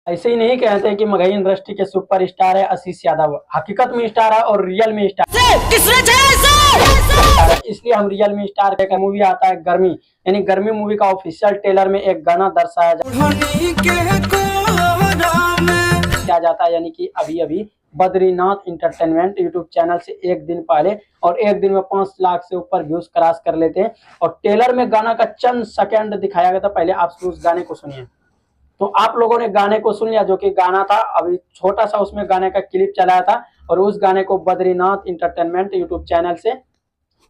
ऐसे ही नहीं कहते कि मगही इंडस्ट्री के सुपरस्टार है आशीष यादव, हकीकत में स्टार है और रियल में स्टार है। इसलिए हम रियल में स्टार का मूवी आता है गर्मी, यानी गर्मी मूवी का ऑफिशियल ट्रेलर में एक गाना दर्शाया जाता है, यानी कि अभी अभी बद्रीनाथ इंटरटेनमेंट यूट्यूब चैनल से एक दिन पहले, और एक दिन में 5 लाख से ऊपर व्यूज क्रॉस कर लेते हैं। और ट्रेलर में गाना का चंद सेकंड दिखाया गया था। पहले आप उस गाने को सुनिए। तो आप लोगों ने गाने को सुन लिया, जो कि गाना था अभी छोटा सा उसमें गाने का क्लिप चलाया था, और उस गाने को बद्रीनाथ इंटरटेनमेंट यूट्यूब चैनल से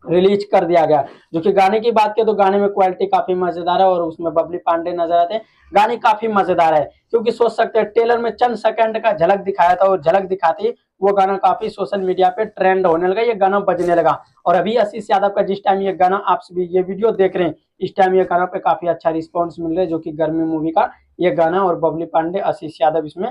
रिलीज कर दिया गया। जो कि गाने की बात करें तो गाने में क्वालिटी काफी मजेदार है, और उसमें बबली पांडे नजर आते हैं। गाने काफी मजेदार है, क्योंकि सोच सकते हैं ट्रेलर में चंद सेकंड का झलक दिखाया था, और झलक दिखाती वो गाना काफी सोशल मीडिया पे ट्रेंड होने लगा, ये गाना बजने लगा। और अभी आशीष यादव का जिस टाइम ये गाना आप सभी ये वीडियो देख रहे हैं, इस टाइम ये गाना पे काफी अच्छा रिस्पॉन्स मिल रहा है, जो कि गर्मी मूवी का ये गाना, और बबली पांडे आशीष यादव इसमें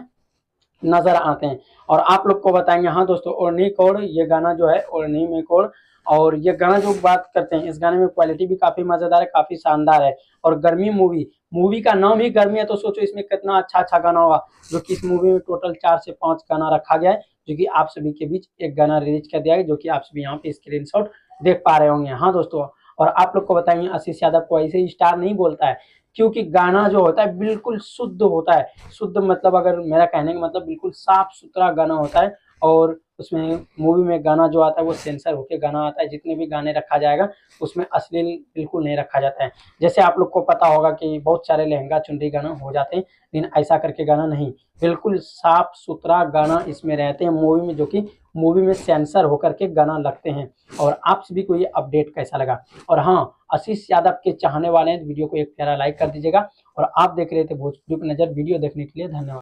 नजर आते हैं। और आप लोग को बताएंगे, हाँ दोस्तों, ओढ़नी कोड ये गाना जो है, ओढ़नी में कोड, और ये गाना जो बात करते हैं, इस गाने में क्वालिटी भी काफी मजेदार है, काफी शानदार है। और गर्मी मूवी का नाम ही गर्मी है, तो सोचो इसमें कितना अच्छा अच्छा गाना होगा। जो कि इस मूवी में टोटल 4 से 5 गाना रखा गया है, जो कि आप सभी के बीच एक गाना रिलीज कर दिया है, जो कि आप सभी यहाँ पे स्क्रीनशॉट देख पा रहे होंगे। हाँ दोस्तों, और आप लोग को बताएंगे आशीष यादव को ऐसे ही स्टार नहीं बोलता है, क्योंकि गाना जो होता है बिल्कुल शुद्ध होता है। शुद्ध मतलब, अगर मेरा कहने का मतलब, बिल्कुल साफ सुथरा गाना होता है। और उसमें मूवी में गाना जो आता है वो सेंसर होके गाना आता है। जितने भी गाने रखा जाएगा उसमें अश्लील बिल्कुल नहीं रखा जाता है। जैसे आप लोग को पता होगा कि बहुत सारे लहंगा चुनरी गाना हो जाते हैं, लेकिन ऐसा करके गाना नहीं, बिल्कुल साफ सुथरा गाना इसमें रहते हैं मूवी में, जो कि मूवी में सेंसर होकर के गाना लगते हैं। और आप सभी को ये अपडेट कैसा लगा? और हाँ, आशीष यादव के चाहने वाले हैं तो वीडियो को एक प्यारा लाइक कर दीजिएगा। और आप देख रहे थे भोजपुरी पे नजर, वीडियो देखने के लिए धन्यवाद।